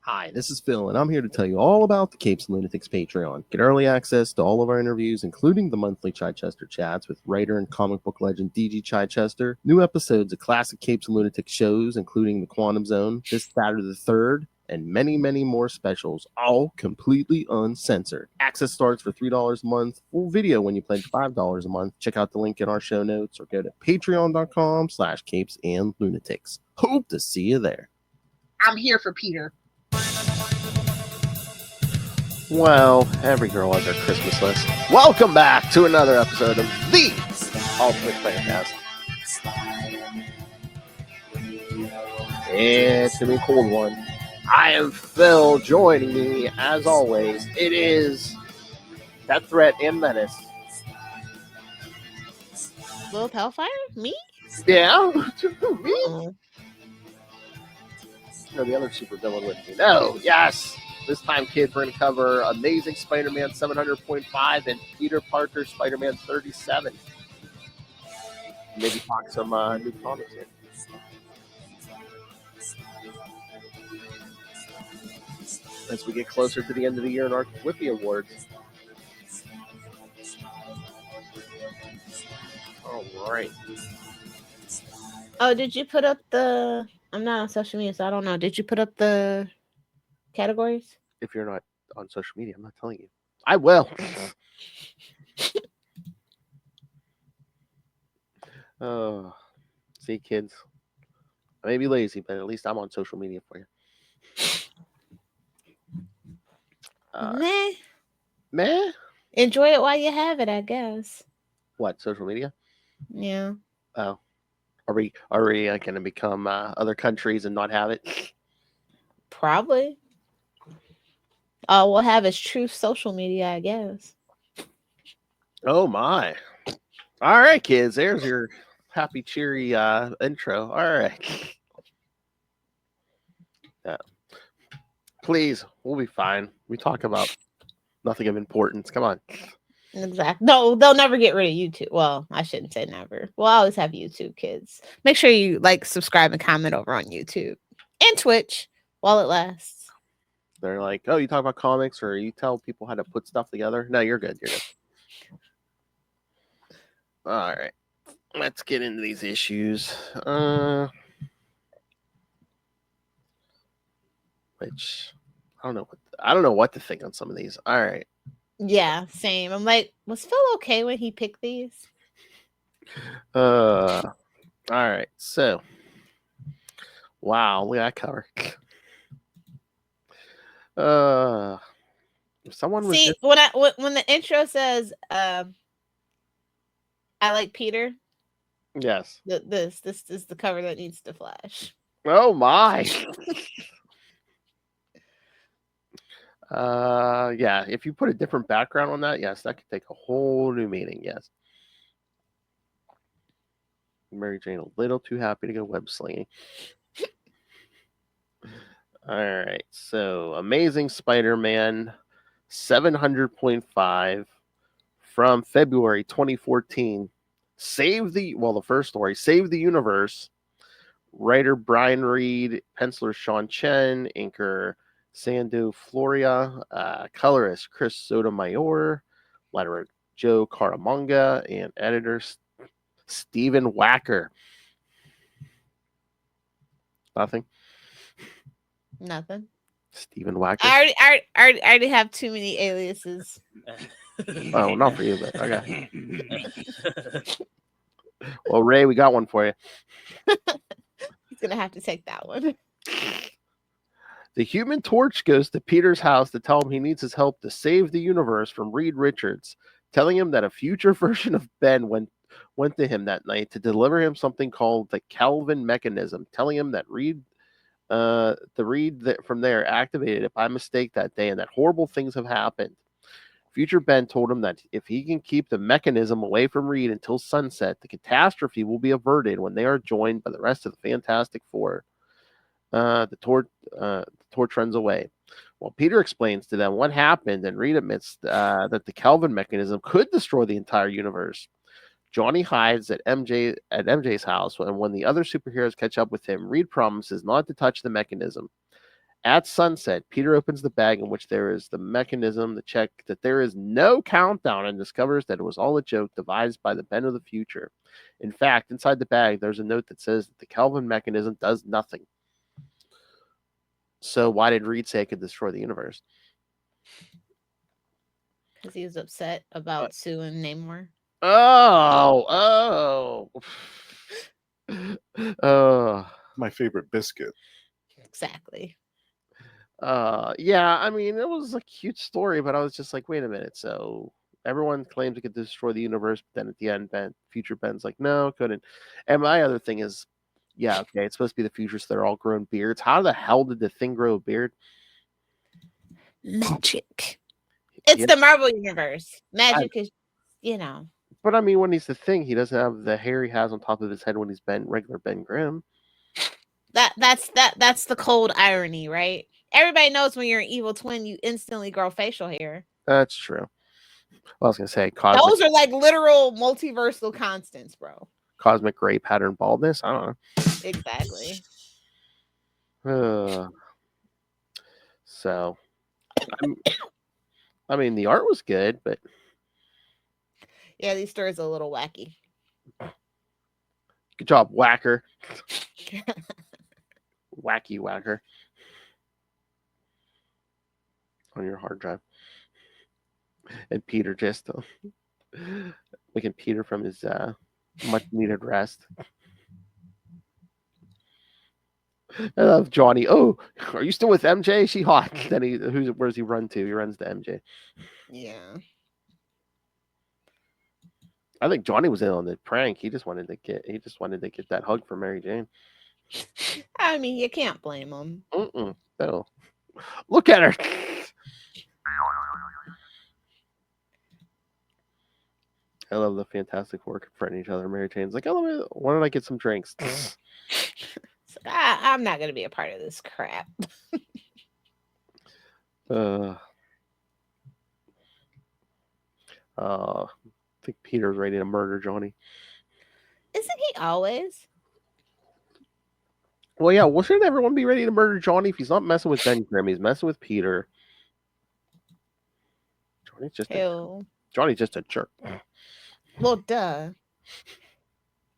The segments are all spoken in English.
Hi, this is Phil, and I'm here to tell you all about the Capes and Lunatics Patreon. Get early access to all of our interviews, including the monthly Chichester chats with writer and comic book legend DG Chichester, new episodes of classic Capes and Lunatics shows, including The Quantum Zone, this Saturday the 3rd, and many, many more specials, all completely uncensored. Access starts for $3 a month, full video when you pledge $5 a month. Check out the link in our show notes or go to patreon.com/Capes and Lunatics. Hope to see you there. I'm here for Peter. Well, every girl has her Christmas list. Welcome back to another episode of the Ultimate Fancast. It's gonna be a cold one. I am Phil. Joining me, as always, it is Death Threat and Menace. Lil Hellfire? Me? Yeah, me. Oh. No, the other super villain with me. No, yes. This time, kids, we're going to cover Amazing Spider-Man 700.5 and Peter Parker Spider-Man 37. Maybe talk some new comics here. As we get closer to the end of the year in our Whippy Awards. All right. Oh, did you put up the... I'm not on social media, so I don't know. Did you put up the categories? If you're not on social media, I'm not telling you. I will. Oh, see, kids. I may be lazy, but at least I'm on social media for you. Meh. Enjoy it while you have it, I guess. What, social media? Yeah. Oh, are we going to become other countries and not have it? Probably. All we'll have is true social media, I guess. Oh my! All right, kids. There's your happy, cheery intro. All right. Yeah. Please, we'll be fine. We talk about nothing of importance. Come on. Exactly. No, they'll never get rid of YouTube. Well, I shouldn't say never. We'll always have YouTube, kids. Make sure you like, subscribe, and comment over on YouTube and Twitch while it lasts. They're like, oh, you talk about comics or you tell people how to put stuff together? No, you're good. You're good. All right. Let's get into these issues. Which I don't know what to think on some of these. All right. Yeah, same. I'm like, was Phil okay when he picked these? All right. So, wow, look at that cover. If someone was See, when the intro says, "I like Peter." Yes. This is the cover that needs to flash. Oh my. Yeah, if you put a different background on that, yes, that could take a whole new meaning. Yes. Mary Jane a little too happy to go web slinging. All right, so Amazing Spider-Man 700.5 from February 2014. The first story, Save the Universe. Writer Brian Reed, penciler Sean Chen, inker Sando Floria, colorist Chris Sotomayor, letterer Joe Caramanga, and editor Stephen Wacker. Nothing. Stephen Wacker. I already have too many aliases. Oh, not for you, but okay. Well, Ray, we got one for you. He's gonna have to take that one. The Human Torch goes to Peter's house to tell him he needs his help to save the universe from Reed Richards, telling him that a future version of Ben went to him that night to deliver him something called the Calvin mechanism, telling him that the Reed from there activated it by mistake that day and that horrible things have happened. Future Ben told him that if he can keep the mechanism away from Reed until sunset, the catastrophe will be averted when they are joined by the rest of the Fantastic Four. The torch runs away. Well, Peter explains to them what happened, and Reed admits that the Calvin mechanism could destroy the entire universe. Johnny hides at MJ's house, and when the other superheroes catch up with him, Reed promises not to touch the mechanism. At sunset, Peter opens the bag in which there is the mechanism to check that there is no countdown and discovers that it was all a joke devised by the Ben of the future. In fact, inside the bag, there's a note that says that the Kelvin mechanism does nothing. So why did Reed say it could destroy the universe? Because he was upset about Sue and Namor. Oh. My favorite biscuit. Exactly. Yeah, I mean, it was a cute story, but I was just like, wait a minute. So everyone claims it could destroy the universe, but then at the end, future Ben's like, no, couldn't. And my other thing is, yeah, okay, it's supposed to be the future, so they're all grown beards. How the hell did the thing grow a beard? Magic. It's the Marvel universe. Magic is, But I mean, when he's the thing, he doesn't have the hair he has on top of his head when he's regular Ben Grimm. That's the cold irony, right? Everybody knows when you're an evil twin, you instantly grow facial hair. That's true. Well, I was gonna say those are like literal multiversal constants, bro. Cosmic gray pattern baldness. I don't know. Exactly. So, I mean, the art was good, but yeah, these stories are a little wacky. Good job, whacker. Wacky whacker on your hard drive. And Peter just making Peter from his much needed rest. I love Johnny. Oh, are you still with MJ? She hot. Then where's he run to? He runs to MJ. Yeah. I think Johnny was in on the prank. He just wanted to get that hug from Mary Jane. I mean, you can't blame him. No. Look at her. I love the Fantastic Four confronting each other. Mary Jane's like, oh, why don't I get some drinks? I'm not going to be a part of this crap. I think Peter's ready to murder Johnny. Isn't he always? Well, yeah. Well, shouldn't everyone be ready to murder Johnny if he's not messing with Ben Grimm? He's messing with Peter. Johnny's just a jerk. Well, duh.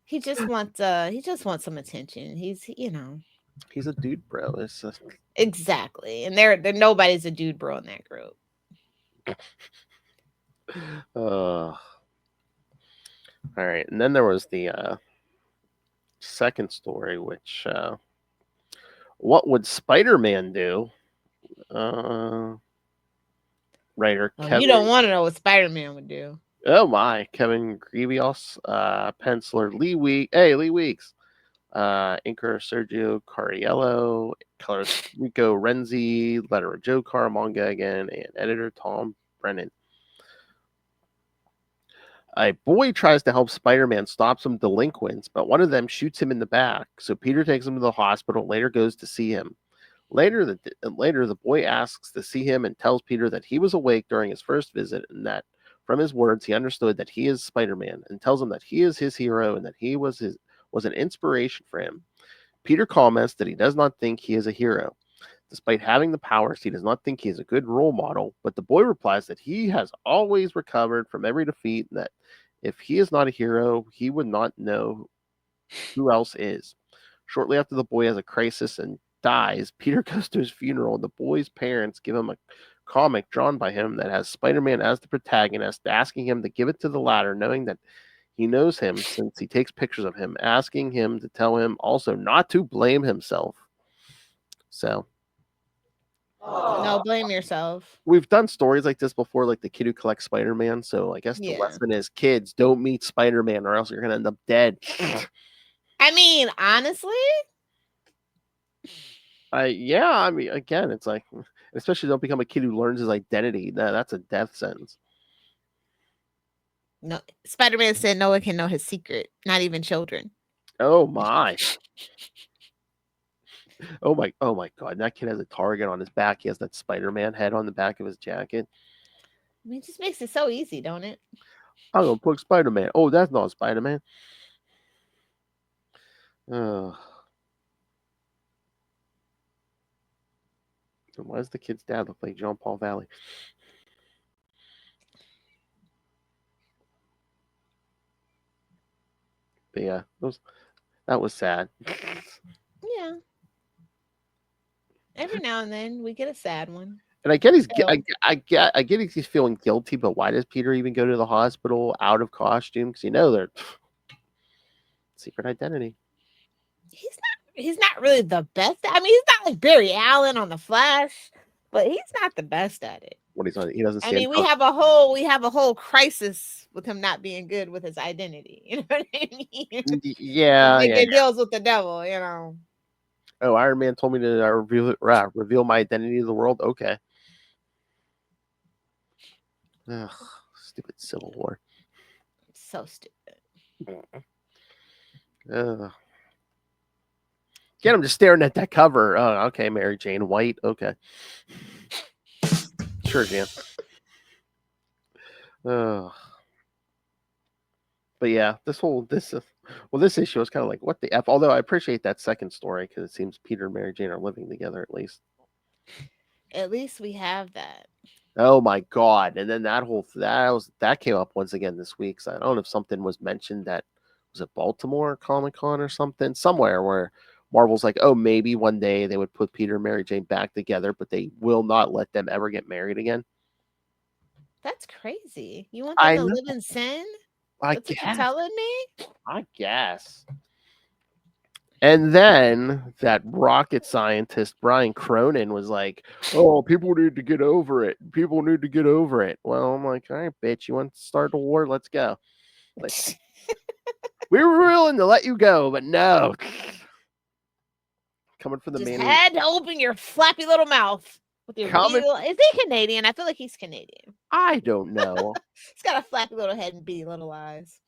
He just wants some attention. He's He's a dude, bro. Exactly, and there nobody's a dude, bro, in that group. All right, and then there was the second story, which what would Spider-Man do? Writer Kevin. You don't want to know what Spider-Man would do. Oh my, Kevin Grevios, penciler Lee Weeks, inker Sergio Cariello, colorist Rico Renzi, letterer Joe Caramanga again, and editor Tom Brennan. A boy tries to help Spider-Man stop some delinquents, but one of them shoots him in the back. So Peter takes him to the hospital and later goes to see him. Later, the boy asks to see him and tells Peter that he was awake during his first visit and that from his words he understood that he is Spider-Man, and tells him that he is his hero and that he was an inspiration for him. Peter comments that he does not think he is a hero. Despite having the powers, he does not think he is a good role model, but the boy replies that he has always recovered from every defeat and that if he is not a hero, he would not know who else is. Shortly after the boy has a crisis and dies, Peter goes to his funeral and the boy's parents give him a comic drawn by him that has Spider-Man as the protagonist, asking him to give it to the latter, knowing that he knows him since he takes pictures of him, asking him to tell him also not to blame himself. So no, blame yourself. We've done stories like this before, like the kid who collects Spider-Man. So I guess the lesson is, kids, don't meet Spider-Man or else you're going to end up dead. I mean, honestly? I mean, again, it's like, especially don't become a kid who learns his identity. That's a death sentence. No, Spider-Man said no one can know his secret, not even children. Oh, my. Oh my God! That kid has a target on his back. He has that Spider-Man head on the back of his jacket. I mean, it just makes it so easy, don't it? I'm gonna put Spider-Man. Oh, that's not Spider-Man. And why does the kid's dad look like Jean Paul Valley? But yeah, that was sad. Yeah. Every now and then we get a sad one. And I get So- I get he's feeling guilty, but why does Peter even go to the hospital out of costume? Because they're secret identity. He's not really the best. I mean, he's not like Barry Allen on the Flash, but he's not the best at it. What he's on, he doesn't. I mean, we have a whole crisis with him not being good with his identity. You know what I mean? Yeah, Making deals with the devil. Oh, Iron Man told me to reveal my identity to the world. Okay. Ugh, stupid Civil War. So stupid. Ugh. Get him just staring at that cover. Oh, okay, Mary Jane White. Okay. Sure, Jan. But yeah, this issue is kind of like, what the F? Although I appreciate that second story because it seems Peter and Mary Jane are living together at least. At least we have that. Oh my God. And then that came up once again this week. So I don't know if something was mentioned that was it Baltimore Comic-Con or something, somewhere where Marvel's like, oh, maybe one day they would put Peter and Mary Jane back together, but they will not let them ever get married again. That's crazy. You want them to live in sin? That's what you're telling me? I guess. And then that rocket scientist, Brian Cronin, was like, oh, people need to get over it. People need to get over it. Well, I'm like, all right, bitch, you want to start a war? Let's go. Like, we were willing to let you go, but no. Coming from the Just man. had to open your flappy little mouth. With your is he Canadian? I feel like he's Canadian. I don't know. He's got a flappy little head and beady little eyes.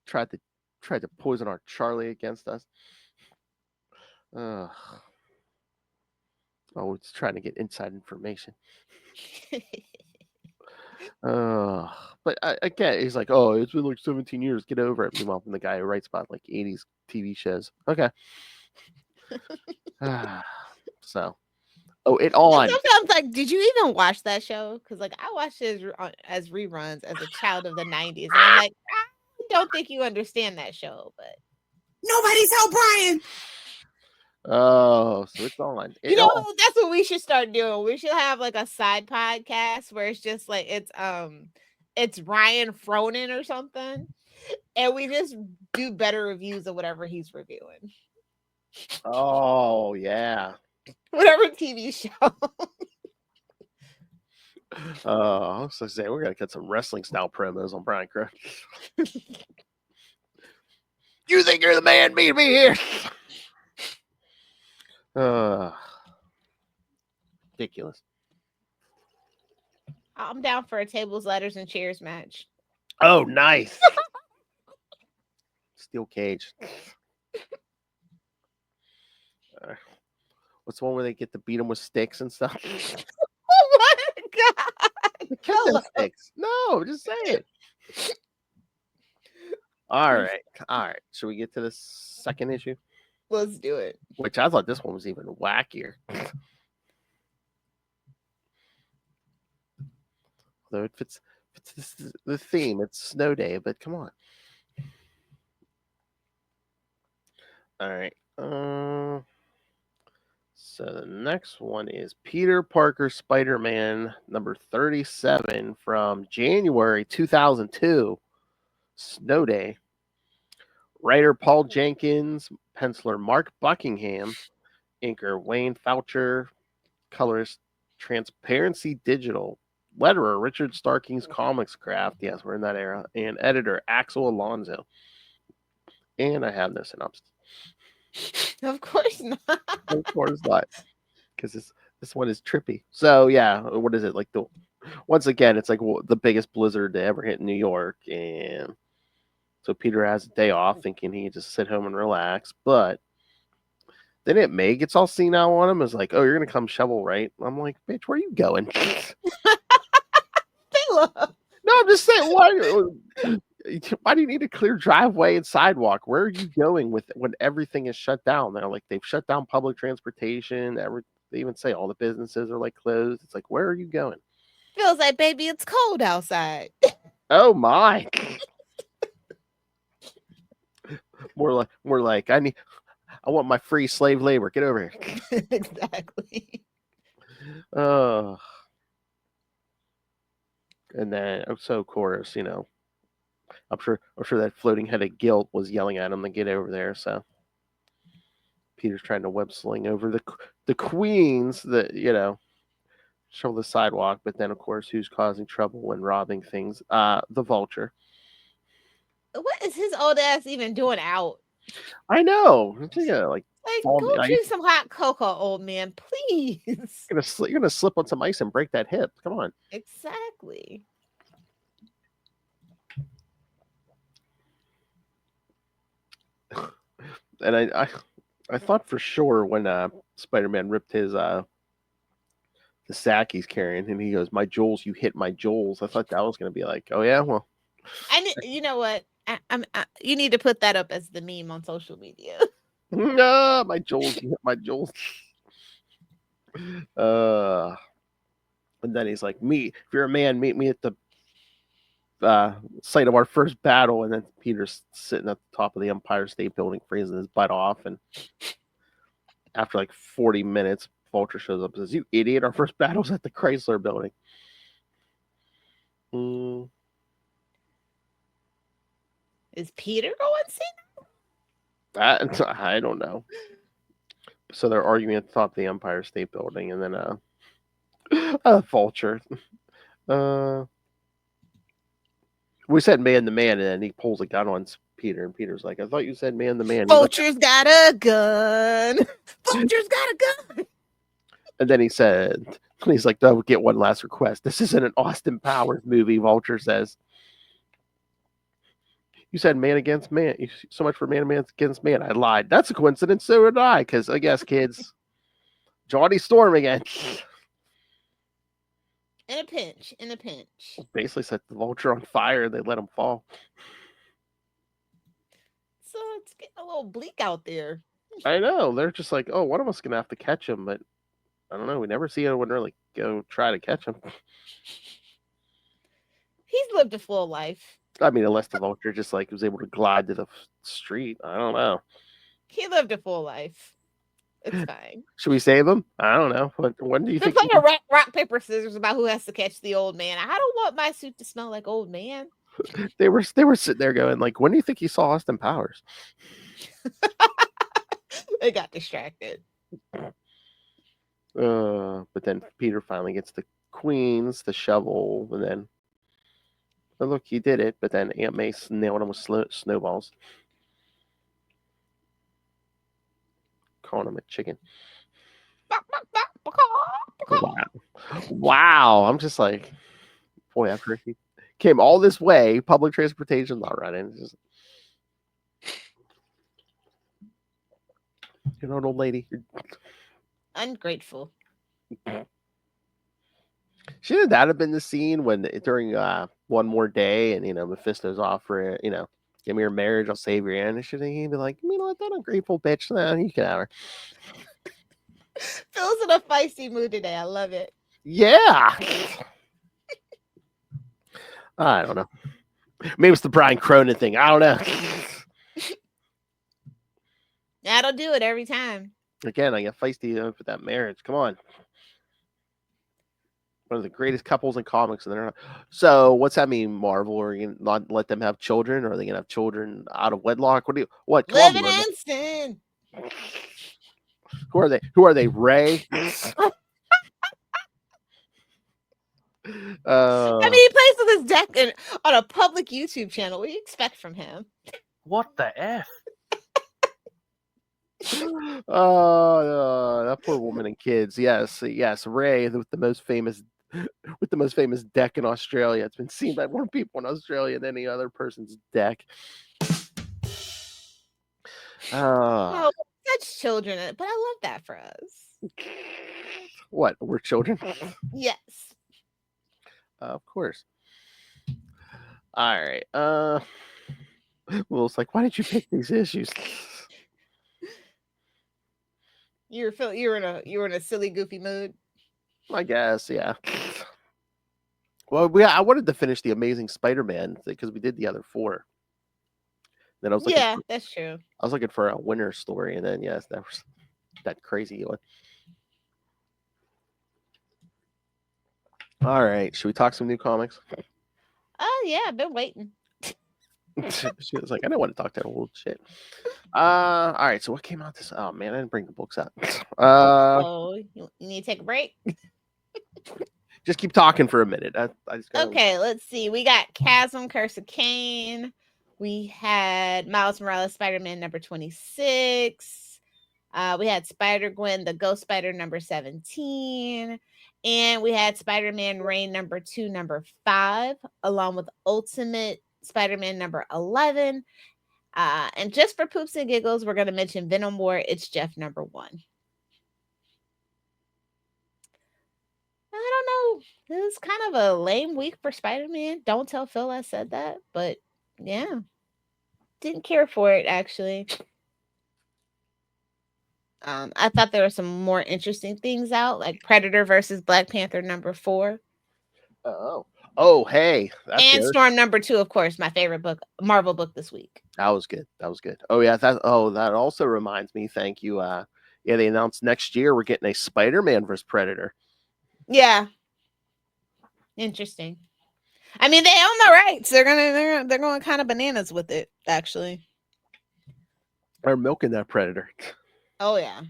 Tried to poison our Charlie against us. Oh, it's trying to get inside information. But again, he's like, oh, it's been like 17 years. Get over it. Meanwhile, from the guy who writes about like 80s TV shows. Okay. So, it on. Sometimes, like, did you even watch that show? Because, like, I watched it as reruns as a child of the 90s. And I'm like, I don't think you understand that show, but Nobody tell Brian. Oh, so it's on. That's what we should start doing. We should have like a side podcast where it's just like it's Ryan Fronin or something, and we just do better reviews of whatever he's reviewing. Oh yeah, whatever TV show. I was gonna say we're gonna get some wrestling style promos on Brian Crow. You think you're the man? Meet me here. Ridiculous. I'm down for a tables, ladders, and chairs match. Oh, nice. Steel cage. What's the one where they get to beat them with sticks and stuff? Oh my God. Sticks. No, just say it. All right. Should we get to the second issue? Let's do it. Which I thought this one was even wackier. Though it fits the theme. It's snow day, but come on. All right. So the next one is Peter Parker Spider-Man number 37 from January 2002. Snow Day. Writer Paul Jenkins, penciler Mark Buckingham, inker Wayne Vulture, colorist Transparency Digital, letterer Richard Starking's Comics Craft, yes, we're in that era, and editor Axel Alonso. And I have no synopsis. Of course not. Of course not. Because this one is trippy. So yeah, what is it? Like once again, it's like the biggest blizzard to ever hit New York, and so Peter has a day off thinking he can just sit home and relax, but then May gets all senile on him. Is like, oh, you're going to come shovel, right? I'm like, bitch, where are you going? No, I'm just saying, why do you need a clear driveway and sidewalk? Where are you going with when everything is shut down? They're like, they've shut down public transportation. They even say all the businesses are like closed. It's like, where are you going? Feels like, baby, it's cold outside. Oh my! More like I want my free slave labor. Get over here. Exactly. Uh, and then so of course, I'm sure that floating head of guilt was yelling at him to get over there. So Peter's trying to web sling over the queens that shovel the sidewalk. But then of course, who's causing trouble when robbing things? The Vulture. What is his old ass even doing out? I know. Yeah, like Go drink some hot cocoa, old man, please. you're gonna slip on some ice and break that hip. Come on. Exactly. And I thought for sure when Spider-Man ripped his the sack he's carrying, and he goes, "My jewels, you hit my jewels." I thought that was gonna be like, oh yeah, well. And you know what? You need to put that up as the meme on social media. No, my jewels, you hit my jewels. And then he's like, "If you're a man, meet me at the site of our first battle." And then Peter's sitting at the top of the Empire State Building, freezing his butt off. And after like 40 minutes, Vulture shows up and says, "You idiot! Our first battle's at the Chrysler Building." Is Peter going to see That I don't know. So they're arguing at the top of the Empire State Building, and then Vulture. We said man to man, and then he pulls a gun on Peter, and Peter's like, "I thought you said man to man." Vulture's got a gun. Vulture's got a gun. And then he's like, "Don't get one last request. This isn't an Austin Powers movie." Vulture says, "You said man against man. So much for man against man." I lied. That's a coincidence. So did I. Because I guess kids, Johnny Storm again. In a pinch. Basically set the Vulture on fire. They let him fall. So it's getting a little bleak out there. I know. They're just like, oh, one of us gonna have to catch him, but I don't know. We never see anyone really go try to catch him. He's lived a full life. I mean, unless the Vulture just like was able to glide to the street. I don't know. He lived a full life. It's fine. Should we save him? I don't know. When do you They're think? playing rock, paper, scissors about who has to catch the old man. I don't want my suit to smell like old man. They were sitting there going like, when do you think he saw Austin Powers? They got distracted. But then Peter finally gets the queens, the shovel, and then look, he did it. But then Aunt May nailed him with snowballs, calling him a chicken. Wow. I'm just like, boy, after he came all this way, public transportation not running. Just, you're an old lady. Ungrateful. Shouldn't that have been the scene when during One More Day and Mephisto's offering, give me your marriage, I'll save your aunt. Shouldn't he be like, you know what, that ungrateful bitch? No, you can have her. Phil's in a feisty mood today. I love it. Yeah. I don't know. Maybe it's the Brian Cronin thing. I don't know. That'll do it every time. Again, I get feisty for that marriage. Come on. One of the greatest couples in comics, and they're not. So, what's that mean, Marvel? Are you gonna not let them have children? Or are they gonna have children out of wedlock? What? Living in sin. Who are they? Who are they? Ray? I mean, he plays with his deck on a public YouTube channel. What do you expect from him? What the F? That poor woman and kids. Yes. Ray, with the most famous deck in Australia. It's been seen by more people in Australia than any other person's deck. Oh, such children, but I love that for us. What? We're children? Yes. Of course. All right. Well, it's like, why did you pick these issues? You were in a silly, goofy mood. I guess, yeah. Well, I wanted to finish the Amazing Spider-Man because we did the other 4. Then Yeah, that's true. I was looking for a winter story, and then yes, that was that crazy one. All right, should we talk some new comics? Oh yeah, I've been waiting. She was like, I don't want to talk that old shit. All right, so what came out this? Oh man, I didn't bring the books out. Oh, you need to take a break. Just keep talking for a minute. I just gotta... Okay, let's see. We got Chasm, Curse of Kaine. We had Miles Morales, Spider-Man number 26. We had Spider-Gwen, the Ghost Spider number 17. And we had Spider-Man Reign number 2, number 5, along with Ultimate Spider-Man number 11. And just for poops and giggles, we're going to mention Venom War. It's Jeff number 1. I don't know. This is kind of a lame week for Spider-Man. Don't tell Phil I said that, but yeah. Didn't care for it, actually. I thought there were some more interesting things out, like Predator versus Black Panther number 4. Oh, hey. That's And good. Storm number 2, of course, my favorite book, Marvel book this week. That was good. Oh yeah, that also reminds me, thank you. Yeah, they announced next year we're getting a Spider-Man versus Predator. Yeah. Interesting. I mean, they own the rights. They're going kind of bananas with it, actually. They're milking that Predator. Oh yeah.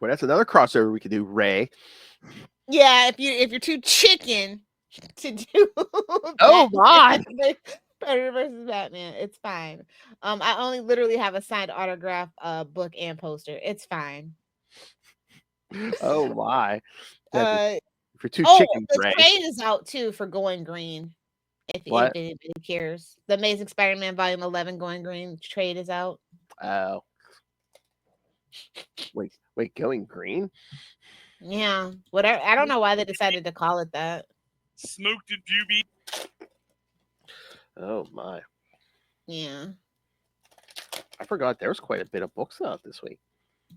Well, that's another crossover we could do, Ray. Yeah, if you're too chicken to do Oh my. Predator versus Batman, it's fine. I only literally have a signed autograph book and poster. It's fine. Oh my. If you're too Oh, chicken, the Ray. trade is out too for Going Green. If anybody cares, the Amazing Spider-Man Volume 11 Going Green trade is out. Oh. Wait, Going Green? Yeah, whatever. I don't know why they decided to call it that. Smoked a doobie. Oh my. Yeah. I forgot there was quite a bit of books out this week.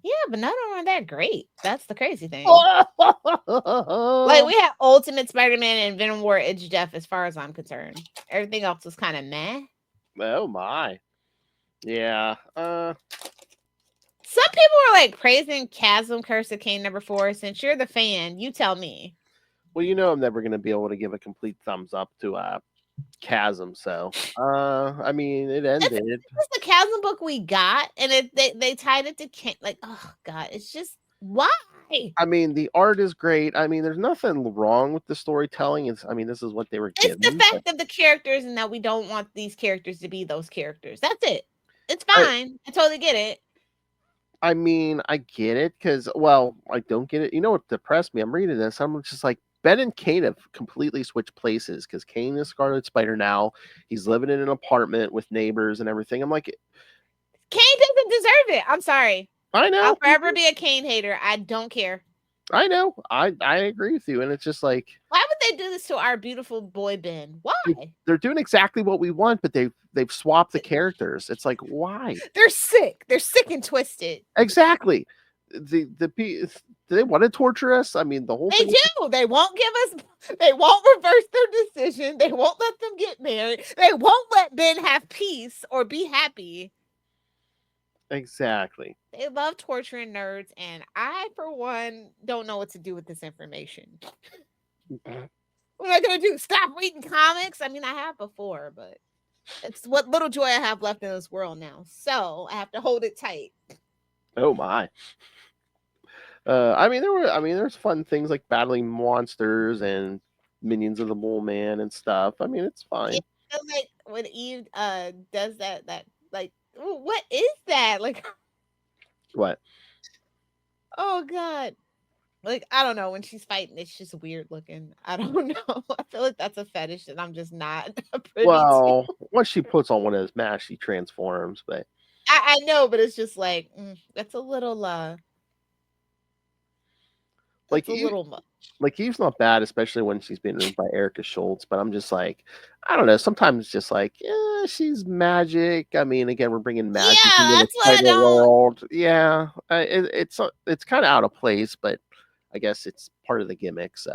Yeah, but none of them are that great. That's the crazy thing. Like, we had Ultimate Spider-Man and Venom War Edge Death as far as I'm concerned. Everything else was kind of meh. Oh my. Yeah. Some people were like praising Chasm, Curse of Kaine number 4. Since you're the fan, you tell me. Well, you know I'm never going to be able to give a complete thumbs up to Chasm, so I mean it ended. It's the Chasm book we got, and they tied it to Kaine. Like, oh god, it's just why? I mean, the art is great. I mean, there's nothing wrong with the storytelling. This is what they were given. It's the fact of the characters, and that we don't want these characters to be those characters. That's it. It's fine. I totally get it. I mean, I get it because, well, I don't get it. You know what depressed me? I'm reading this. I'm just like, Ben and Kaine have completely switched places because Kaine is Scarlet Spider now. He's living in an apartment with neighbors and everything. I'm like, Kaine doesn't deserve it. I'm sorry. I know. I'll forever be a Kaine hater. I don't care. I know. I agree with you. And it's just like, why would they do this to our beautiful boy Ben? Why? They're doing exactly what we want, but they've swapped the characters. It's like, why? They're sick. They're sick and twisted. Exactly. Do they want to torture us? I mean, the whole thing do. They won't give us. They won't reverse their decision. They won't let them get married. They won't let Ben have peace or be happy. Exactly. They love torturing nerds, and I, for one, don't know what to do with this information. What am I gonna do? Stop reading comics? I mean, I have before, but it's what little joy I have left in this world now. So I have to hold it tight. Oh my. There's fun things like battling monsters and minions of the Mole Man and stuff. I mean, it's fine. Yeah, like when Eve does that like, what is that? Like, what? Oh god. Like, I don't know, when she's fighting, it's just weird looking. I don't know. I feel like that's a fetish that I'm just not privy Well, to. once she puts on one of those masks, she transforms, but I know, but it's just like that's a little Like It's a little much. like Eve's not bad, especially when she's being written by Erica Schultz. But I'm just like, I don't know. Sometimes it's just like, yeah, she's magic. I mean, again, we're bringing magic Yeah, into the that's what I Spider don't. world. Yeah, it's kind of out of place, but I guess it's part of the gimmick. So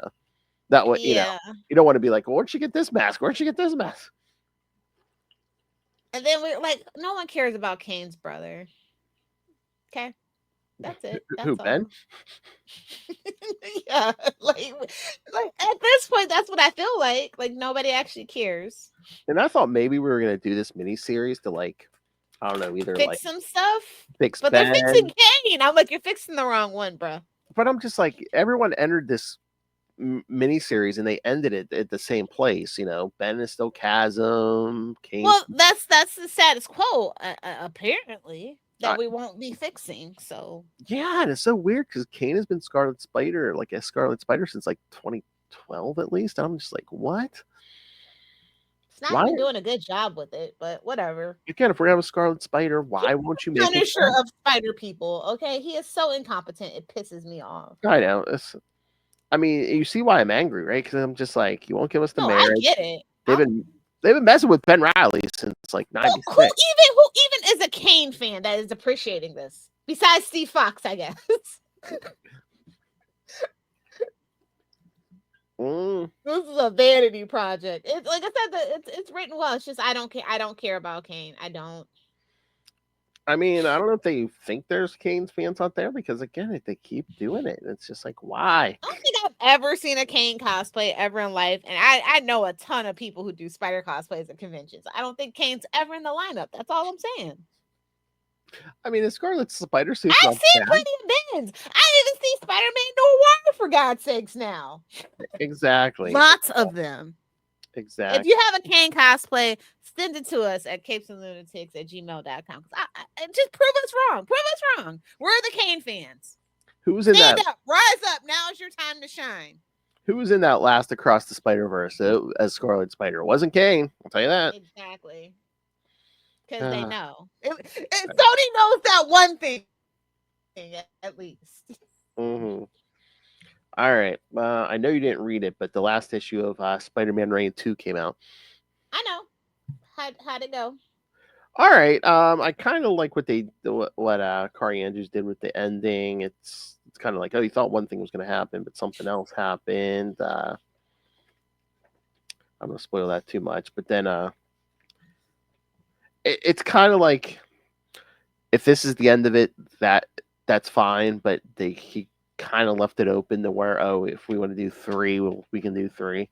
that way, Yeah, you don't want to be like, well, where'd she get this mask? Where'd she get this mask? and then we're like, no one cares about Kane's brother. Okay, that's it. Who, That's Ben? all. Yeah, like at this point, that's what I feel like. Like nobody actually cares. And I thought maybe we were gonna do this miniseries to like, I don't know, either like Fix some stuff, fix but they're Ben. fixing Kane. I'm like, you're fixing the wrong one, bro. But I'm just like, everyone entered this miniseries and they ended it at the same place. Ben is still Chasm. Kane. Well, that's the status quo, apparently, that I- we won't be fixing. So Yeah, and it's so weird because Kane has been Scarlet Spider, like a Scarlet Spider since like 2012 at least. And I'm just like, what? it's not Why? even doing a good job with it, but whatever. Again, if we're gonna have a Scarlet Spider, why won't you make it? Punisher of spider people. Okay, he is so incompetent. It pisses me off. I know. I mean, you see why I'm angry, right? Because I'm just like, you won't give us the No, I marriage. get it. They've been messing with Ben Riley since like Who '96. even is a Kane fan that is appreciating this? Besides Steve Fox, I guess. This is a vanity project. It's like I said, it's written well. It's just I don't care. I don't care about Kane. I don't. I mean, I don't know if they think there's Kane's fans out there because again, they keep doing it. It's just like, why? I don't think I've ever seen a Kane cosplay ever in life, and I know a ton of people who do spider cosplays at conventions. I don't think Kane's ever in the lineup. That's all I'm saying. I mean, the Scarlet Spider suit's I've not seen bad. plenty of bins. I even see Spider-Man Noir for God's sakes now. Exactly. Lots of them. Exactly. If you have a Kane cosplay, send it to us at capesandlunatics@gmail.com. Just prove us wrong. Prove us wrong. We're the Kane fans. Who's in Stand that? up. Rise up. Now is your time to shine. Who was in that last Across the Spider-Verse as Scarlet Spider? It wasn't Kane. I'll tell you that. Exactly. Because they Ah. know. And Sony knows that one thing, at least. Mm-hmm. All right. I know you didn't read it, but the last issue of Spider-Man Reign 2 came out. I know. How'd it go? All right. I kind of like what Kari Andrews did with the ending. It's kind of like, oh, you thought one thing was going to happen, but something else happened. I'm going to spoil that too much, but then it's kind of like, if this is the end of it, that's fine. But he kind of left it open to where, oh, if we want to do 3, we can do 3.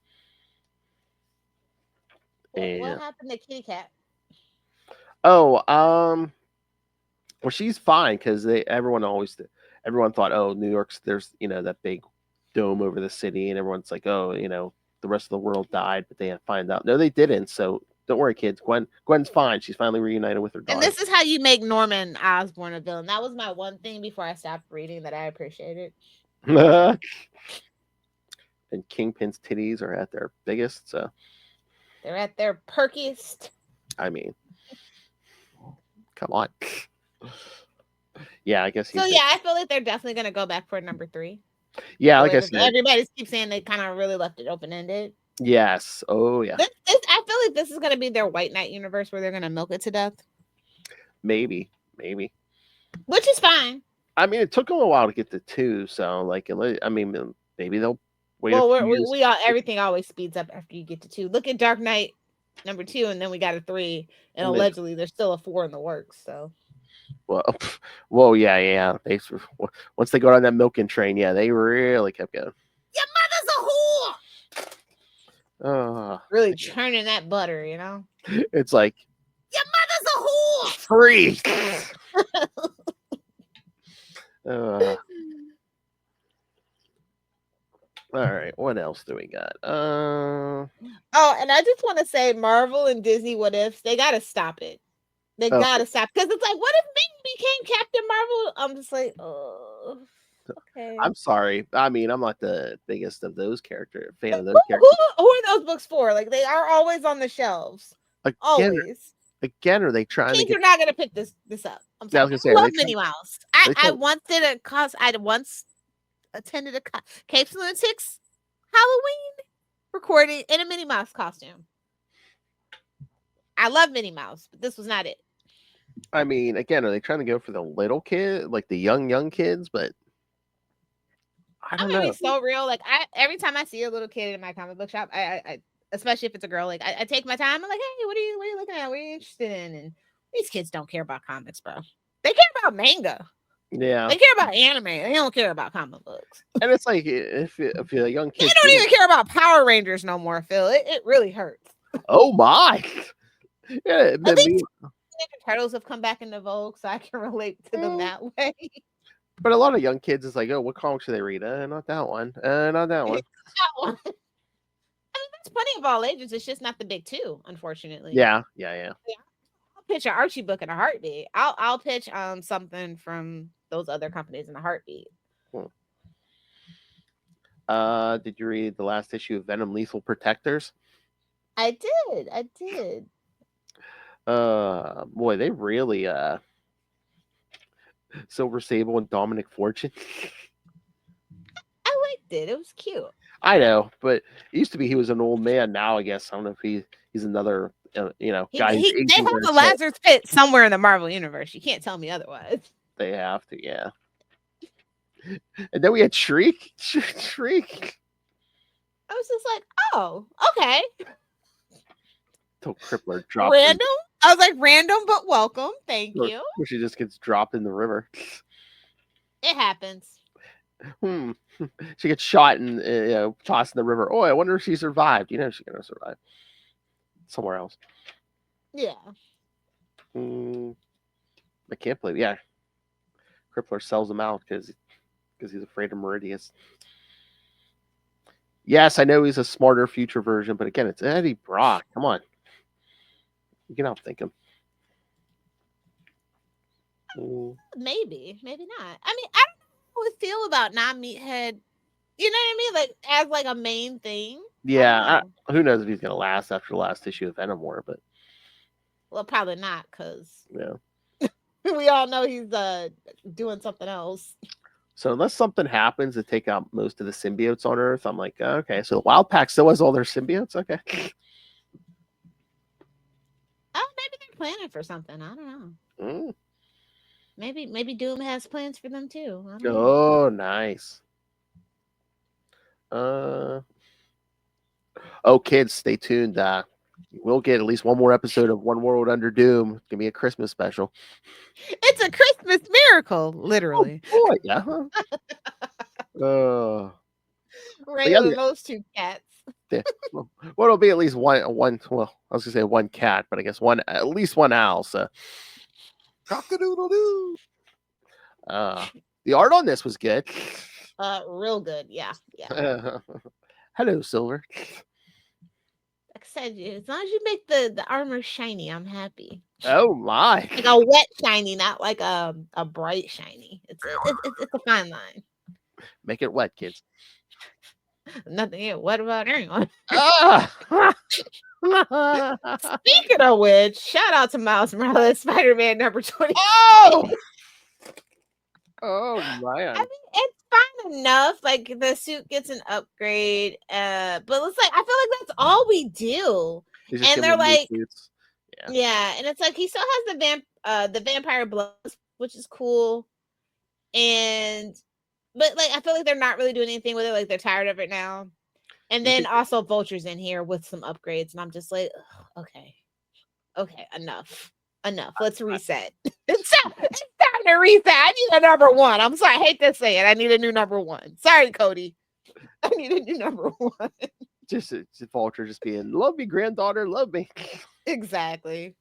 What happened to Kitty Cat? Oh, well, she's fine because everyone thought, oh, New York's, there's that big dome over the city, and everyone's like, oh, the rest of the world died, but they find out no, they didn't. So don't worry, kids. Gwen's fine. She's finally reunited with her daughter. And this is how you make Norman Osborn a villain. That was my one thing before I stopped reading that I appreciated. And Kingpin's titties are at their biggest, so they're at their perkiest. I mean, come on. Yeah, I guess. So yeah, I feel like they're definitely gonna go back for number 3. Yeah, like I said, everybody keeps saying they kind of really left it open ended. Yes. Oh yeah. I feel like this is gonna be their White Knight universe where they're gonna milk it to death. Maybe. Which is fine. I mean, it took them a while to get to 2, so like, I mean, maybe they'll wait. Well, we all everything always speeds up after you get to 2. Look at Dark Knight number 2, and then we got a 3, and allegedly there's still a 4 in the works. So. Well, yeah. They once they got on that milking train, yeah, they really kept going. Your mother's a whore. Really churning that butter, It's like your mother's a whore. Free. All right, what else do we got? Oh, and I just want to say, Marvel and Disney, what ifs? They gotta stop it. They gotta stop, because it's like, what if Ming became Captain Marvel? I'm just like, oh, okay. I'm sorry. I mean, I'm not the biggest of those fan of those characters. Who are those books for? Like, they are always on the shelves. Always. Again, are they trying to? You're not gonna pick this up. I'm sorry. I love Minnie Mouse. I once attended a Capes and Lunatics Halloween recording in a Minnie Mouse costume. I love Minnie Mouse, but this was not it. I mean, again, are they trying to go for the little kid, like the young kids? But I I'm don't gonna know. be so real. Like every time I see a little kid in my comic book shop, I especially if it's a girl, like I take my time. I'm like, hey, what are you looking at? What are you interested in? And these kids don't care about comics, bro. They care about manga. Yeah, They care about anime. They don't care about comic books. and it's like if you're a young They kid, don't even care about Power Rangers no more, Phil. It really hurts. oh my, yeah, At least Ninja Turtles have come back into vogue, so I can relate to them that way. but a lot of young kids is like, oh, what comics do they read? Not that one. Not that one. That one. I mean, there's plenty of all ages. It's just not the big two, unfortunately. Yeah. I'll pitch an Archie book in a heartbeat. I'll pitch something from those other companies in a heartbeat. Did you read the last issue of Venom Lethal Protectors? I did. Boy, they really Silver Sable and Dominic Fortune. I liked it. It was cute. I know, but it used to be he was an old man. Now I guess I don't know if he's another guy. They have aging the his Lazarus Pit somewhere in the Marvel universe. You can't tell me otherwise. They have to, yeah. And then we had Shriek. Shriek. I was just like, oh, okay. Till Crippler dropped. Random. I was like, random but welcome. Thank you. Or she just gets dropped in the river. It happens. She gets shot and tossed in the river. Oh, I wonder if she survived. You know she's gonna survive somewhere else. Yeah. I can't believe. Yeah, Crippler sells him out because he's afraid of Meridius. Yes, I know he's a smarter future version, but again, it's Eddie Brock. Come on, you can outthink him. Maybe not. I mean, I don't know how I feel about non-meathead. You know what I mean? Like as like a main thing. Yeah, who knows if he's gonna last after the last issue of Venom War, but well, probably not because yeah, we all know he's doing something else. So unless something happens to take out most of the symbiotes on Earth, I'm like, okay. So the Wild Pack still has all their symbiotes. Okay. Oh, maybe they're planning for something. I don't know. Maybe Doom has plans for them too. I don't know. Oh, nice. Oh, kids, stay tuned. We'll get at least one more episode of One World Under Doom. It's gonna be a Christmas special. It's a Christmas miracle, literally. Oh, boy, yeah. Right with those two cats. Yeah. Well, it'll be at least one. Well, I was gonna say one cat, but I guess at least one owl. So, cock-a-doodle-doo. The art on this was good. Real good. Yeah. Hello, Silver. Like I said, as long as you make the armor shiny, I'm happy. Oh my! Like a wet shiny, not like a bright shiny. It's a fine line. Make it wet, kids. Nothing wet about anyone. Speaking Speaking of which, shout out to Miles Morales, Spider-Man number 20. Oh man! I mean, it's fine enough. Like the suit gets an upgrade, but it's like I feel like that's all we do. And they're like, yeah, and it's like he still has the vampire blood, which is cool. But like I feel like they're not really doing anything with it. Like they're tired of it now. And then also Vulture's in here with some upgrades, and I'm just like, okay, enough. Let's reset. It's time to reset. I need a number one. I'm sorry, I hate to say it. I need a new number one. Sorry, Cody. I need a new number one. Just Vulture just being, love me, granddaughter, love me. Exactly.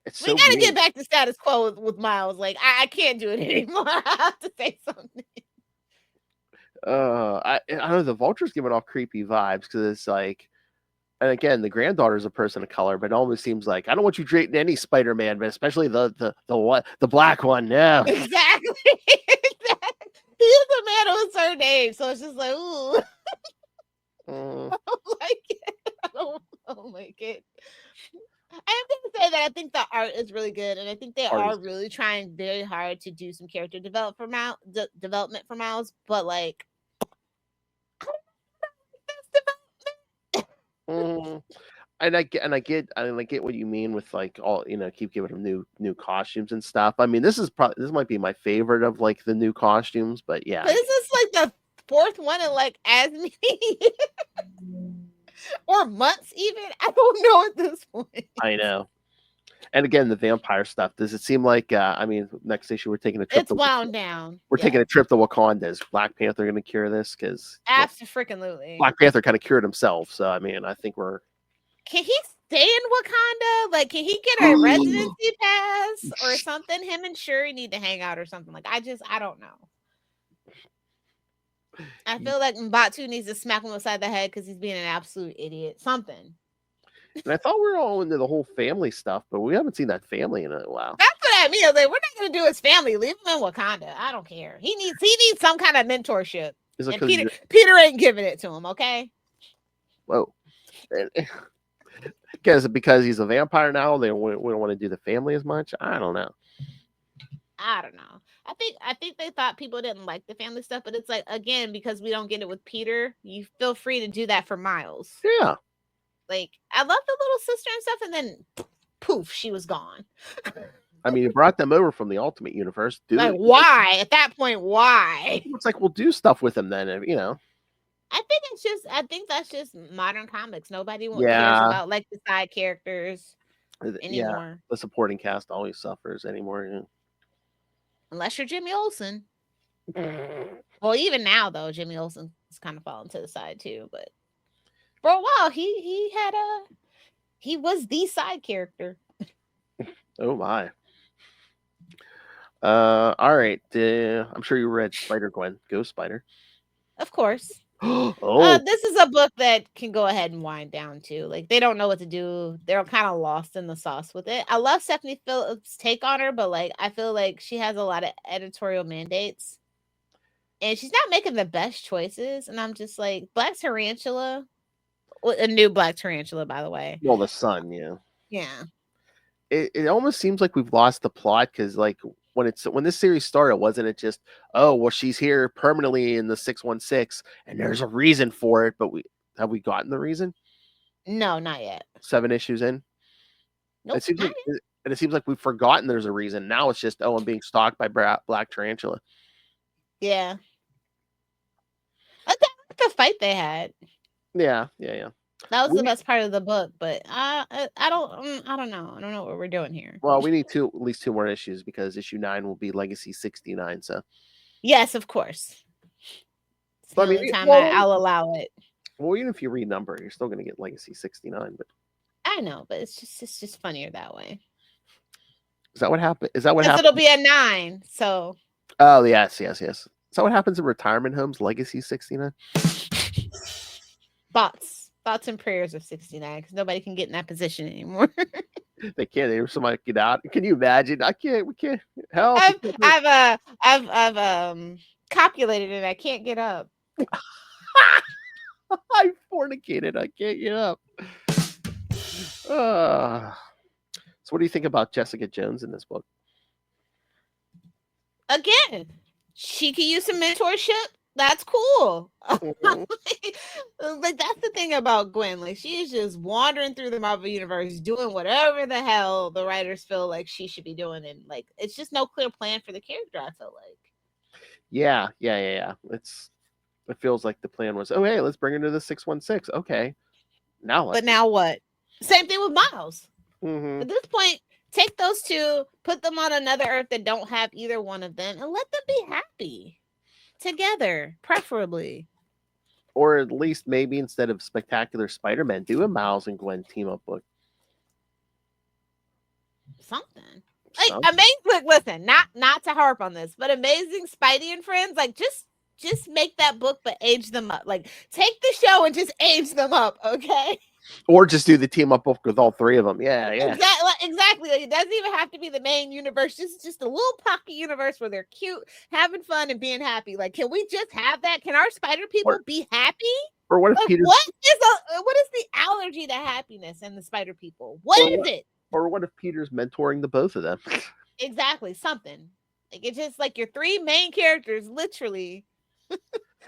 It's we gotta get back to status quo with Miles. Like I can't do it anymore. I have to say something. I know the Vulture's giving off creepy vibes because it's like, and again, the granddaughter's a person of color, but it almost seems like I don't want you dating any Spider-Man, but especially the black one. No, exactly. He's a man of a certain age, so it's just like, ooh. I don't like it. I don't like it. I'm gonna say that I think the art is really good, and I think they Art are is- really trying very hard to do some character development for Miles. But like, Mm, and I get what you mean with like all keep giving them new costumes and stuff. I mean, this might be my favorite of like the new costumes, but yeah, this is like the fourth one in like as many or months, even. I don't know at this point. I know. And again, the vampire stuff. Does it seem like? I mean, next issue we're taking a trip. It's wound down. We're taking a trip to Wakanda. Is Black Panther going to cure this? Because Absolutely. Black Panther kind of cured himself. So I mean, I think we're. Can he stay in Wakanda? Like, can he get a residency pass or something? Him and Shuri need to hang out or something. Like, I don't know. I feel like Mbatu needs to smack him upside the head because he's being an absolute idiot. Something. And I thought we were all into the whole family stuff, but we haven't seen that family in a while. That's what I mean. I was like, we're not gonna do his family. Leave him in Wakanda. I don't care. He needs some kind of mentorship. Is it And Peter ain't giving it to him. Okay. Whoa. Because he's a vampire now, we don't want to do the family as much. I don't know. I think they thought people didn't like the family stuff, but it's like, again, because we don't get it with Peter, you feel free to do that for Miles. Yeah. Like, I love the little sister and stuff, and then poof, she was gone. I mean, you brought them over from the Ultimate Universe. Like, why? At that point, why? It's like, we'll do stuff with them then, I think that's just modern comics. Nobody cares Yeah. about like the side characters Yeah, anymore. the supporting cast always suffers anymore. Unless you're Jimmy Olsen. Well, even now though, Jimmy Olsen's kind of falling to the side too. But for a while, he was the side character. Oh my. All right. I'm sure you read Spider-Gwen, Ghost Spider. Of course. Oh, This is a book that can go ahead and wind down too. Like, they don't know what to do. They're kind of lost in the sauce with it. I love Stephanie Phillips' take on her, but like, I feel like she has a lot of editorial mandates, and she's not making the best choices. And I'm just like, Black Tarantula, a new Black Tarantula, by the way. well, the sun, yeah. Yeah. It almost seems like we've lost the plot because like when this series started, wasn't it just, oh well, she's here permanently in the 616 and there's a reason for it, but have we gotten the reason? No, not yet. 7 issues in. Nope, It seems like we've forgotten there's a reason. Now it's just, oh, I'm being stalked by Black Tarantula. Yeah. I like the fight they had. Yeah. That was the best part of the book, but I don't know. I don't know what we're doing here. Well, we need at least 2 more issues because issue 9 will be Legacy 69. So yes, of course. It's the only time I'll allow it. Well, even if you renumber, you're still going to get Legacy 69. But I know, but it's just funnier that way. is that what happened? Is that what happened? It'll be a 9. So. Oh yes. Is that what happens in retirement homes? Legacy 69. Thoughts and prayers of 69 because nobody can get in that position anymore. They can't. There's somebody get out. Can you imagine? I can't. We can't. Help! I've copulated and I can't get up. I fornicated. I can't get up. So, what do you think about Jessica Jones in this book? Again, she could use some mentorship. That's cool. Like, that's the thing about Gwen. Like, she is just wandering through the Marvel universe, doing whatever the hell the writers feel like she should be doing, and like, it's just no clear plan for the character. I feel like. Yeah. It feels like the plan was, oh hey, let's bring her to the 616. Okay, now what? Same thing with Miles. Mm-hmm. At this point, take those two, put them on another Earth that don't have either one of them, and let them be happy together, preferably. Or at least maybe instead of Spectacular Spider-Man, do a Miles and Gwen team up book. Something. Like amazing. Listen, not to harp on this, but Amazing Spidey and Friends, like just make that book, but age them up. Like, take the show and just age them up, okay? Or just do the team up book with all three of them. Yeah, yeah. Exactly. Like, it doesn't even have to be the main universe. This is just a little pocket universe where they're cute, having fun, and being happy. Like, can we just have that? Can our spider people be happy? Or what if Like, Peter's what is the allergy to happiness in the spider people? What is it? Or what if Peter's mentoring the both of them? Exactly, something. Like, it's just like your three main characters, literally,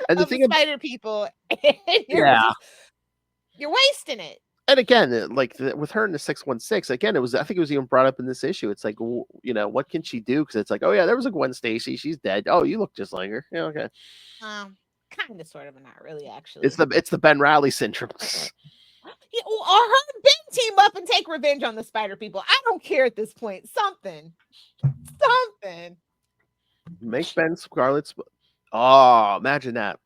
And the of thing the spider people, and you're wasting it. And again, like with her in the 616, again, I think it was even brought up in this issue. It's like, you know, what can she do? Because it's like, oh yeah, there was a Gwen Stacy, she's dead. Oh, you look just like her. Yeah, okay. Kind of, sort of, but not really. Actually, it's the Ben Rally syndrome. Yeah, or her and Ben team up and take revenge on the spider people. I don't care at this point. Something. Make Ben Scarlet's. Oh, imagine that.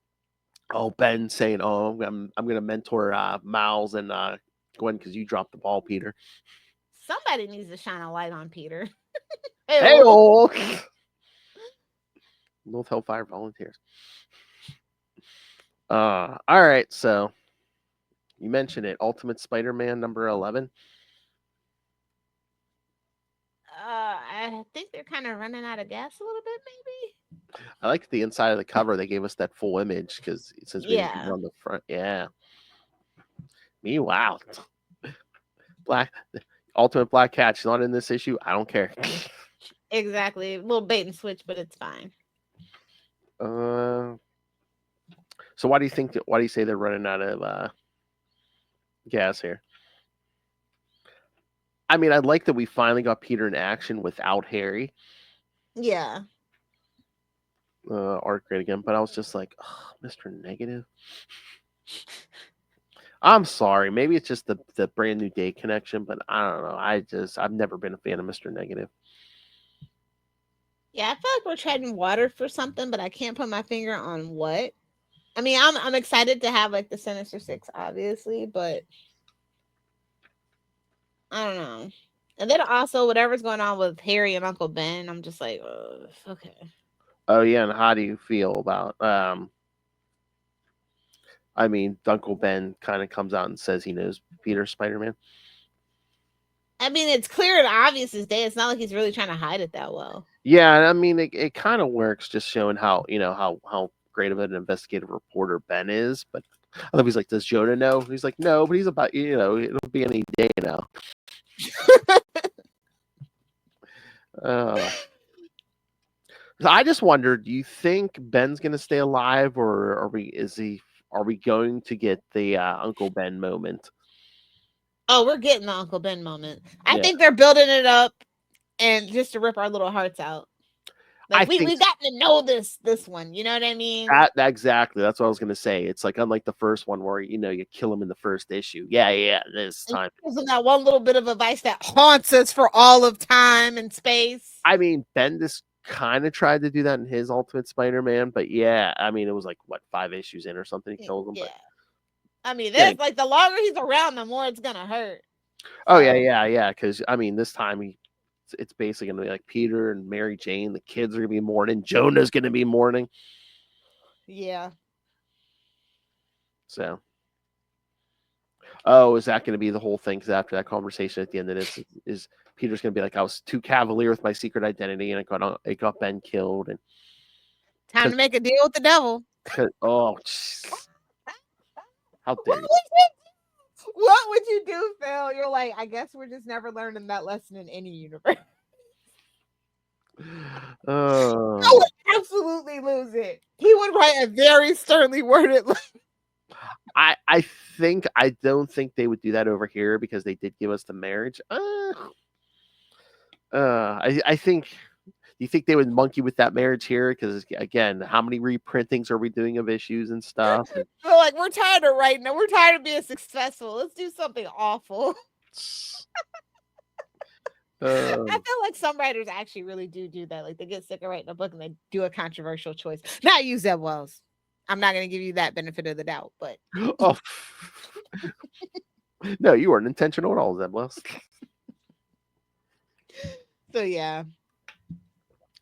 Oh, Ben saying, "Oh, I'm gonna mentor Miles and Gwen because you dropped the ball, Peter." Somebody needs to shine a light on Peter. Hey, North Hellfire volunteers. All right, so you mentioned it. Ultimate Spider-Man number 11. I think they're kind of running out of gas a little bit, maybe. I like the inside of the cover. They gave us that full image because since we didn't on the front, yeah. Meanwhile, Ultimate Black Cat. She's not in this issue. I don't care. Exactly, a little bait and switch, but it's fine. So why do you say they're running out of gas here? I mean, I like that we finally got Peter in action without Harry. Yeah. Art great again, but I was just like, oh, Mr. Negative. I'm sorry. Maybe it's just the brand new day connection, but I don't know. I've never been a fan of Mr. Negative. Yeah, I feel like we're treading water for something, but I can't put my finger on what. I mean, I'm excited to have like the Sinister Six, obviously, but I don't know. And then also whatever's going on with Harry and Uncle Ben, I'm just like, okay. Oh yeah, and how do you feel about I mean, Uncle Ben kind of comes out and says he knows Peter's Spider-Man. I mean, it's clear and obvious as day. It's not like he's really trying to hide it that well. Yeah, I mean, it kind of works, just showing how how great of an investigative reporter Ben is. But I love he's like, does Jonah know? He's like, no, but he's about it'll be any day now. I just wonder, do you think Ben's gonna stay alive, or are we going to get the Uncle Ben moment? Oh, we're getting the Uncle Ben moment. I think they're building it up and just to rip our little hearts out. Like we've gotten to know this one, you know what I mean? That exactly. That's what I was gonna say. It's like unlike the first one where you kill him in the first issue. Yeah. This time isn't that one little bit of advice that haunts us for all of time and space? I mean, Bendis kind of tried to do that in his Ultimate Spider-Man, but yeah, I mean, it was like what 5 issues in or something. He killed him. Yeah. But I mean, there's like the longer he's around, the more it's gonna hurt. Oh yeah. Because I mean, this time it's basically gonna be like Peter and Mary Jane. The kids are gonna be mourning. Jonah's gonna be mourning. Yeah. So. Oh, is that going to be the whole thing? Because after that conversation at the end of this, is Peter's going to be like, I was too cavalier with my secret identity, and it got Ben killed, and time to make a deal with the devil. Oh, how dare you! What would you do, Phil? You're like, I guess we're just never learning that lesson in any universe. I would absolutely lose it. He would write a very sternly worded. I don't think they would do that over here because they did give us the marriage. I think. Do you think they would monkey with that marriage here? Because again, how many reprintings are we doing of issues and stuff? We're like, we're tired of writing. We're tired of being successful. Let's do something awful. I feel like some writers actually really do that. Like they get sick of writing a book and they do a controversial choice. Not you, Zeb Wells. I'm not going to give you that benefit of the doubt, but no, you weren't intentional at all, Zeb Wells. So yeah.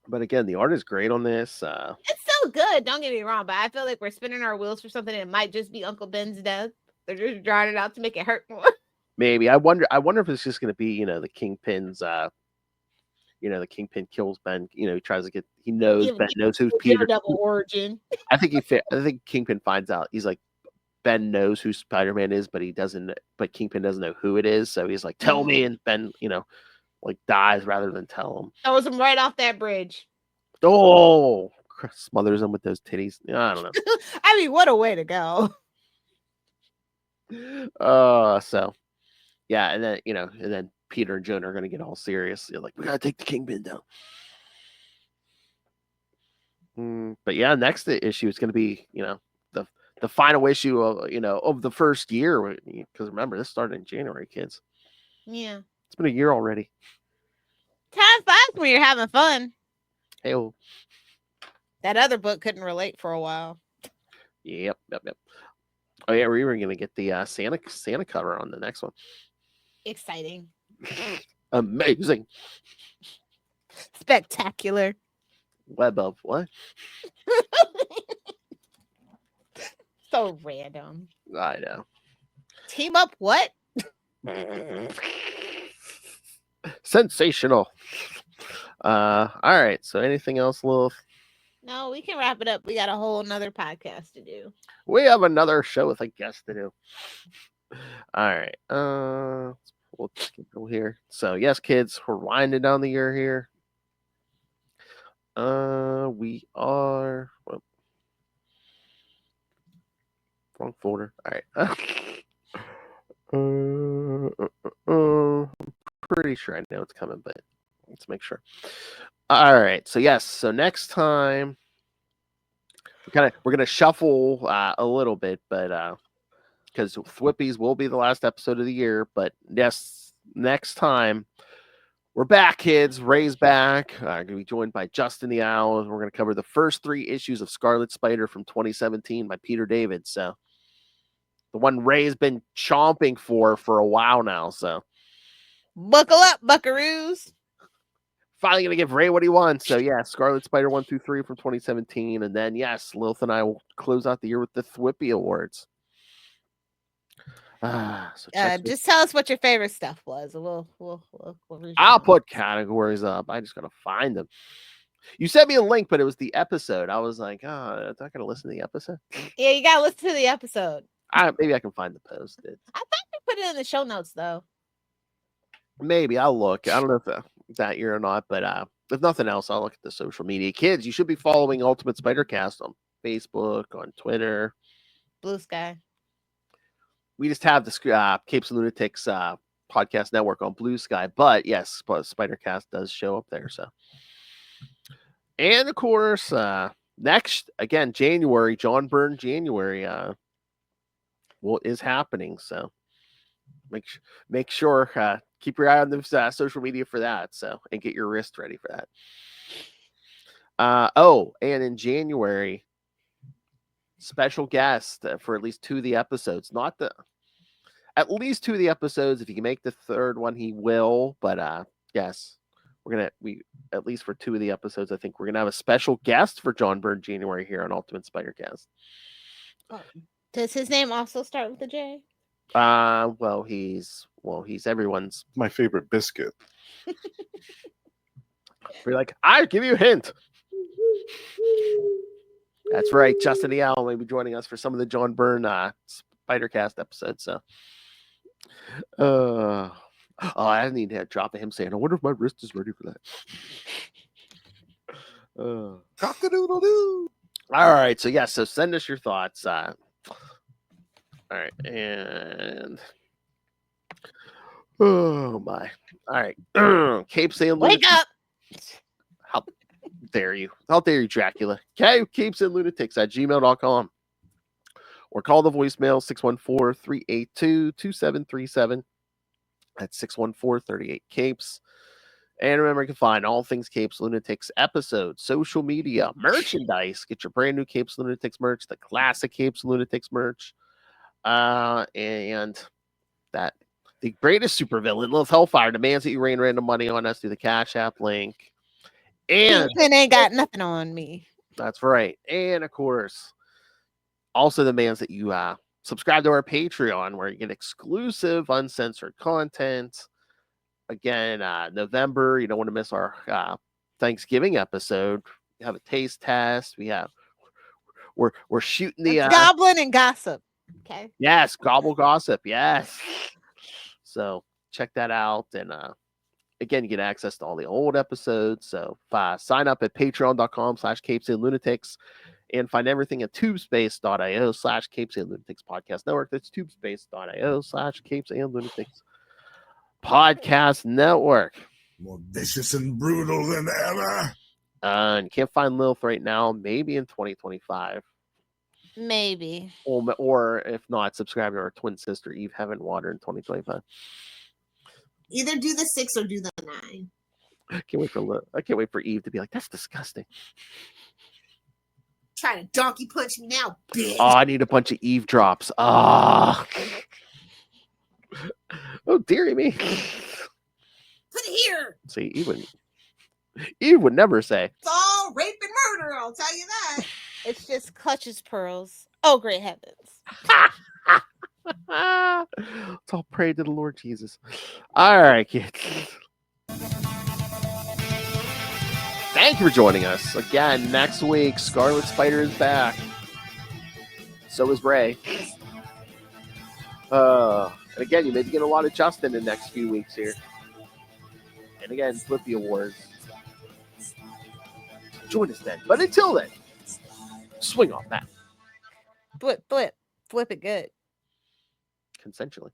But again, the art is great on this. It's so good. Don't get me wrong, but I feel like we're spinning our wheels for something. It might just be Uncle Ben's death. They're just drawing it out to make it hurt more. Maybe. I wonder if it's just going to be, the Kingpin's, the Kingpin kills Ben. He knows Give Ben knows who's a Peter. Daredevil origin. I think Kingpin finds out. He's like, Ben knows who Spider-Man is, but Kingpin doesn't know who it is. So he's like, tell me. And Ben, dies rather than tell him. Throws him right off that bridge. Oh, smothers him with those titties. I don't know. I mean, what a way to go. So yeah, and then Peter and Jonah are gonna get all serious. They're like, we gotta take the Kingpin down. But yeah, next issue is gonna be, the final issue of the first year, because remember, this started in January, kids. Yeah. It's been a year already. Time flies when you're having fun. Hey, That other book couldn't relate for a while. Yep. Oh yeah, we were gonna get the Santa cover on the next one. Exciting. Amazing. Spectacular. Web of what? So random. I know. Team up what? Sensational. All right. So anything else, Lilith? No, we can wrap it up. We got a whole nother podcast to do. We have another show with a guest to do. All right. We'll keep it here. So yes, kids, we're winding down the year here. We are wrong folder. All right. Pretty sure I know it's coming, but let's make sure. All right. So yes. So next time, we're gonna shuffle a little bit, but because Thwippies will be the last episode of the year. But yes, next time we're back, kids. Ray's back. Gonna be joined by Justin the Owl. We're gonna cover the first 3 issues of Scarlet Spider from 2017 by Peter David. So the one Ray's been chomping for a while now. So buckle up, buckaroos. Finally gonna give Ray what he wants. So yeah, Scarlet Spider 1 through 3 from 2017, and then yes, Lilith and I will close out the year with the Thwippy Awards. Just tell us what your favorite stuff was. We'll I'll put categories up. I just gotta find them. You sent me a link, but it was the episode. I was like, I'm not gonna listen to the episode. Yeah, you gotta listen to the episode. Maybe I can find the post. I thought you put it in the show notes though. Maybe I'll look. I don't know if that year or not, but if nothing else, I'll look at the social media. Kids, you should be following Ultimate Spider-Cast on Facebook, on Twitter, Blue Sky. We just have the Capes and Lunatics podcast network on Blue Sky, but yes, Spider-Cast does show up there. So, and of course, next again January, John Byrne January, is happening. So make sure keep your eye on the social media for that. So and get your wrist ready for that. And in January, special guest for at least 2 of the episodes. At least 2 of the episodes. If you can make the 3rd one, he will. But yes, we at least for 2 of the episodes, I think we're gonna have a special guest for John Byrne January here on Ultimate Spider-Cast. Does his name also start with a J? Well, he's everyone's My favorite biscuit. We're like, I give you a hint. That's right. Justin the Owl may be joining us for some of the John Byrne Spider-Cast episodes. So, I need to drop him saying, I wonder if my wrist is ready for that. Cock-a-doodle-doo. All right. So, yeah. So, send us your thoughts. All right. And, oh, my. All right. Cape saying, Wake up. How dare you? How dare you, Dracula? Capes and Lunatics at gmail.com. Or call the voicemail 614-382-2737. That's 614-38-CAPES. And remember, you can find all things Capes Lunatics episodes, social media, merchandise. Get your brand new Capes Lunatics merch, the classic Capes Lunatics merch. And that the greatest supervillain, Lilith Hellfire, demands that you rain random money on us through the Cash App link. And Kingpin ain't got nothing on me. That's right. And of course, also demands that you subscribe to our Patreon where you get exclusive uncensored content. Again, November, you don't want to miss our Thanksgiving episode. We have a taste test. We're shooting the It's Goblin and Gossip. Okay. yes, Gobble Gossip, yes. So check that out, and again, you get access to all the old episodes. So sign up at patreon.com/capesandlunatics and find everything at tubespace.io/Capes and Lunatics Podcast Network. That's tubespace.io/Capes and Lunatics Podcast Network. More vicious and brutal than ever. And you can't find Lilith right now, maybe in 2025. Maybe. Or if not, subscribe to our twin sister, Eve Heaven Water, in 2025. Either do the 6 or do the 9. I can't wait for Eve to be like, that's disgusting. Try to donkey punch me now, bitch. Oh, I need a bunch of Eve drops. Oh, oh dearie me. Put it here. See, Eve would never say. It's all rape and murder, I'll tell you that. It's just clutches pearls. Oh, great heavens. Let's all pray to the Lord Jesus. All right, kids. Thank you for joining us. Again, next week, Scarlet Spider is back. So is Ray. And again, you may be getting a lot of Justin in the next few weeks here. And again, Flippy Awards. Join us then. But until then, swing off that. Flip it good. Consensually.